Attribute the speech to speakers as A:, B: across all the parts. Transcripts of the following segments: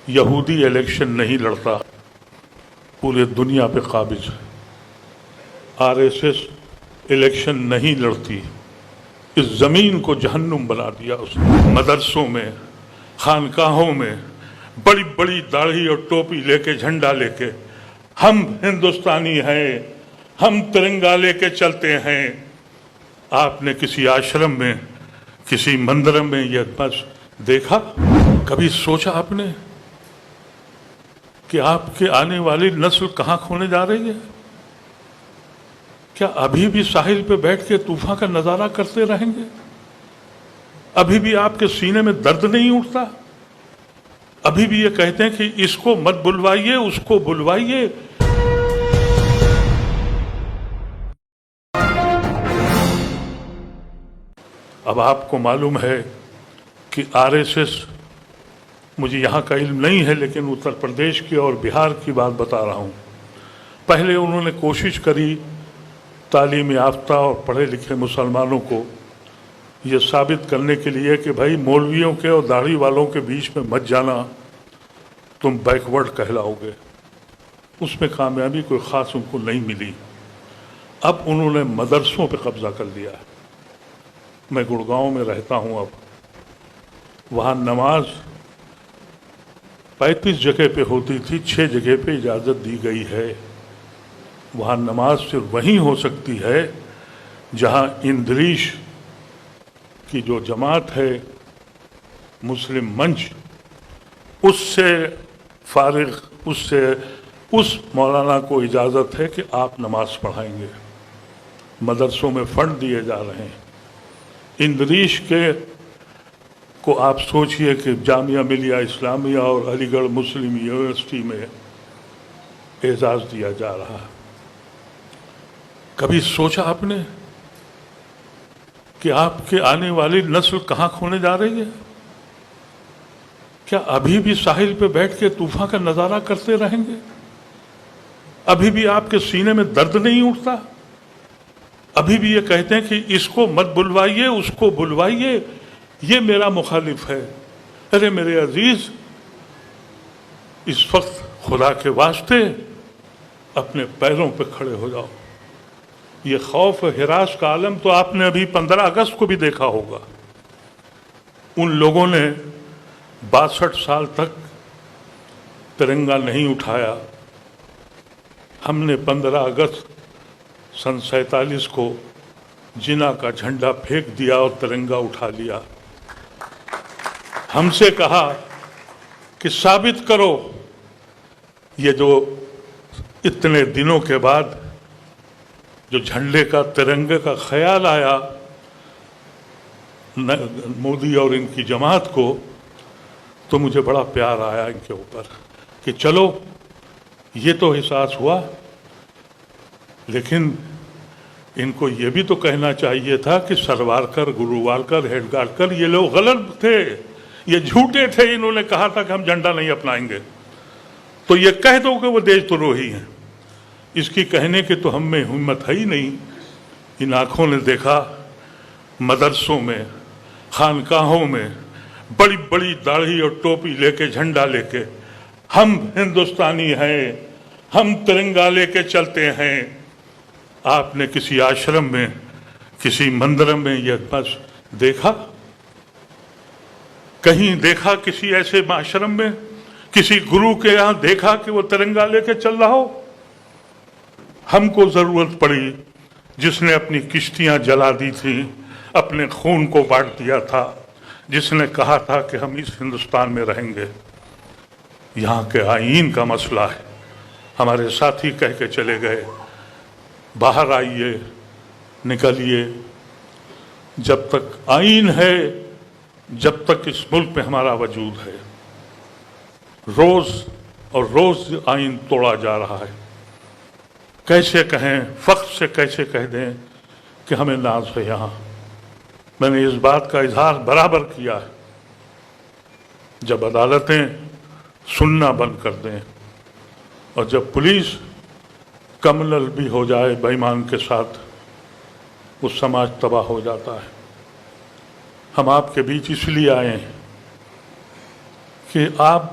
A: یہودی الیکشن نہیں لڑتا، پورے دنیا پہ قابض ہے۔ RSS الیکشن نہیں لڑتی، اس زمین کو جہنم بنا دیا اس نے۔ مدرسوں میں، خانقاہوں میں بڑی بڑی داڑھی اور ٹوپی لے کے، جھنڈا لے کے، ہم ہندوستانی ہیں، ہم ترنگا لے کے چلتے ہیں۔ آپ نے کسی آشرم میں، کسی مندر میں یہ بس دیکھا؟ کبھی سوچا آپ نے کہ آپ کے آنے والی نسل کہاں کھونے جا رہی ہے؟ کیا ابھی بھی ساحل پہ بیٹھ کے طوفان کا نظارہ کرتے رہیں گے؟ ابھی بھی آپ کے سینے میں درد نہیں اٹھتا؟ ابھی بھی یہ کہتے ہیں کہ اس کو مت بلوائیے، اس کو بلوائیے۔ اب آپ کو معلوم ہے کہ RSS، مجھے یہاں کا علم نہیں ہے لیکن اتر پردیش کی اور بہار کی بات بتا رہا ہوں، پہلے انہوں نے کوشش کری تعلیم یافتہ اور پڑھے لکھے مسلمانوں کو یہ ثابت کرنے کے لیے کہ بھائی مولویوں کے اور داڑھی والوں کے بیچ میں مت جانا، تم بیکورڈ کہلاؤ گے۔ اس میں کامیابی کوئی خاص ان کو نہیں ملی۔ اب انہوں نے مدرسوں پہ قبضہ کر لیا ہے۔ میں گڑگاؤں میں رہتا ہوں، اب وہاں نماز 35 جگہ پہ ہوتی تھی، 6 جگہ پہ اجازت دی گئی ہے۔ وہاں نماز صرف وہیں ہو سکتی ہے جہاں اندریش کی جو جماعت ہے، مسلم منچ، اس سے فارغ، اس مولانا کو اجازت ہے کہ آپ نماز پڑھائیں گے۔ مدرسوں میں فنڈ دیے جا رہے ہیں۔ اندریش کے کو آپ سوچئے کہ جامعہ ملیہ اسلامیہ اور علی گڑھ مسلم یونیورسٹی میں اعزاز دیا جا رہا ہے۔ کبھی سوچا آپ نے کہ آپ کے آنے والی نسل کہاں کھونے جا رہی ہے؟ کیا ابھی بھی ساحل پہ بیٹھ کے طوفان کا نظارہ کرتے رہیں گے؟ ابھی بھی آپ کے سینے میں درد نہیں اٹھتا؟ ابھی بھی یہ کہتے ہیں کہ اس کو مت بلوائیے، اس کو بلوائیے، یہ میرا مخالف ہے۔ ارے میرے عزیز، اس وقت خدا کے واسطے اپنے پیروں پہ کھڑے ہو جاؤ۔ یہ خوف ہراس کا عالم تو آپ نے ابھی 15 اگست کو بھی دیکھا ہوگا۔ ان لوگوں نے 62 سال تک ترنگا نہیں اٹھایا۔ ہم نے 15 اگست سن 47 کو جنا کا جھنڈا پھینک دیا اور ترنگا اٹھا لیا۔ ہم سے کہا کہ ثابت کرو۔ یہ جو اتنے دنوں کے بعد جو جھنڈے کا، ترنگے کا خیال آیا مودی اور ان کی جماعت کو، تو مجھے بڑا پیار آیا ان کے اوپر کہ چلو یہ تو احساس ہوا، لیکن ان کو یہ بھی تو کہنا چاہیے تھا کہ سروارکر، گرووالکر، ہیڈگارکر یہ لوگ غلط تھے، یہ جھوٹے تھے۔ انہوں نے کہا تھا کہ ہم جھنڈا نہیں اپنائیں گے، تو یہ کہہ دو کہ وہ دیش دروہی ہیں۔ اس کی کہنے کے تو ہم میں ہمت ہے ہی نہیں۔ ان آنکھوں نے دیکھا مدرسوں میں، خانقاہوں میں بڑی بڑی داڑھی اور ٹوپی لے کے، جھنڈا لے کے، ہم ہندوستانی ہیں، ہم ترنگا لے کے چلتے ہیں۔ آپ نے کسی آشرم میں، کسی مندر میں یہ بس دیکھا؟ کہیں دیکھا کسی ایسے آشرم میں، کسی گرو کے یہاں دیکھا کہ وہ ترنگا لے کے چل رہا ہو؟ ہم کو ضرورت پڑی، جس نے اپنی کشتیاں جلا دی تھیں، اپنے خون کو بانٹ دیا تھا، جس نے کہا تھا کہ ہم اس ہندوستان میں رہیں گے۔ یہاں کے آئین کا مسئلہ ہے۔ ہمارے ساتھی کہہ کے چلے گئے، باہر آئیے، نکلیے۔ جب تک آئین ہے، جب تک اس ملک میں ہمارا وجود ہے، روز اور روز آئین توڑا جا رہا ہے۔ کیسے کہیں، فخر سے کیسے کہہ دیں کہ ہمیں ناز ہے یہاں؟ میں نے اس بات کا اظہار برابر کیا ہے۔ جب عدالتیں سننا بند کر دیں اور جب پولیس کمنل بھی ہو جائے بے ایمان کے ساتھ، وہ سماج تباہ ہو جاتا ہے۔ ہم آپ کے بیچ اس لیے آئے ہیں کہ آپ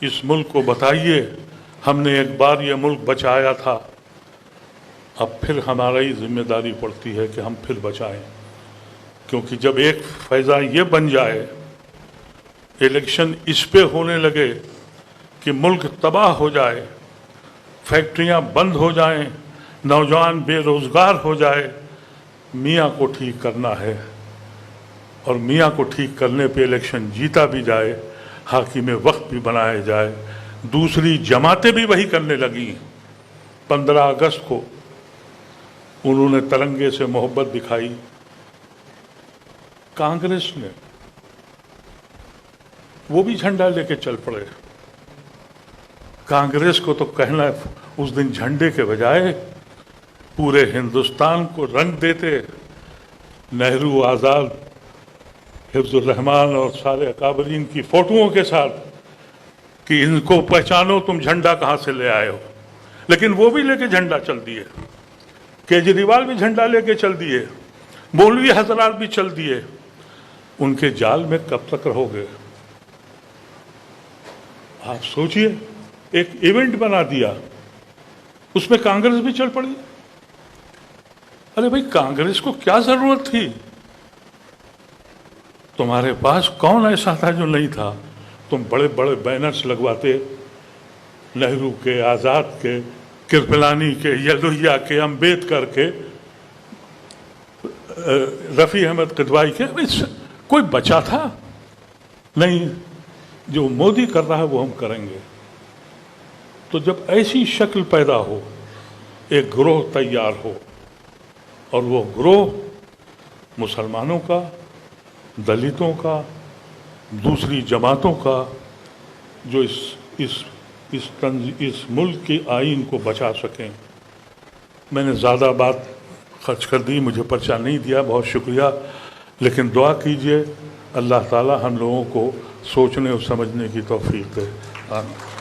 A: اس ملک کو بتائیے ہم نے ایک بار یہ ملک بچایا تھا، اب پھر ہماری ذمہ داری پڑتی ہے کہ ہم پھر بچائیں، کیونکہ جب ایک فیضان یہ بن جائے، الیکشن اس پہ ہونے لگے کہ ملک تباہ ہو جائے، فیکٹریاں بند ہو جائیں، نوجوان بے روزگار ہو جائے، میاں کو ٹھیک کرنا ہے، اور میاں کو ٹھیک کرنے پہ الیکشن جیتا بھی جائے، حاکم وقت بھی بنائے جائے۔ دوسری جماعتیں بھی وہی کرنے لگی۔ 15 اگست کو انہوں نے ترنگے سے محبت دکھائی، کانگریس نے وہ بھی جھنڈا لے کے چل پڑے۔ کانگریس کو تو کہنا اس دن جھنڈے کے بجائے پورے ہندوستان کو رنگ دیتے، نہرو، آزاد، حفظ الرحمان اور سارے اکابرین کی فوٹوؤں کے ساتھ کہ ان کو پہچانو تم جھنڈا کہاں سے لے آئے ہو، لیکن وہ بھی لے کے جھنڈا چل دیے، کیجریوال بھی جھنڈا لے کے چل دیے، مولوی حضرات بھی چل دیے۔ ان کے جال میں کب تک رہو گے؟ آپ سوچئے، ایک ایونٹ بنا دیا، اس میں کانگریس بھی چل پڑی۔ ارے بھائی، کانگریس کو کیا ضرورت تھی؟ تمہارے پاس کون ایسا تھا جو نہیں تھا؟ تم بڑے بڑے بینرز لگواتے، نہرو کے، آزاد کے، کرپلانی کے، یدویا کے، امبیدکر کے، رفیع احمد قدوائی کے۔ کوئی بچا تھا؟ نہیں، جو مودی کر رہا ہے وہ ہم کریں گے۔ تو جب ایسی شکل پیدا ہو، ایک گروہ تیار ہو، اور وہ گروہ مسلمانوں کا، دلتوں کا، دوسری جماعتوں کا، جو اس ملک کی آئین کو بچا سکیں۔ میں نے زیادہ بات خرچ کر دی، مجھے پرچہ نہیں دیا، بہت شکریہ، لیکن دعا کیجئے اللہ تعالی ہم لوگوں کو سوچنے اور سمجھنے کی توفیق دے۔ آمین۔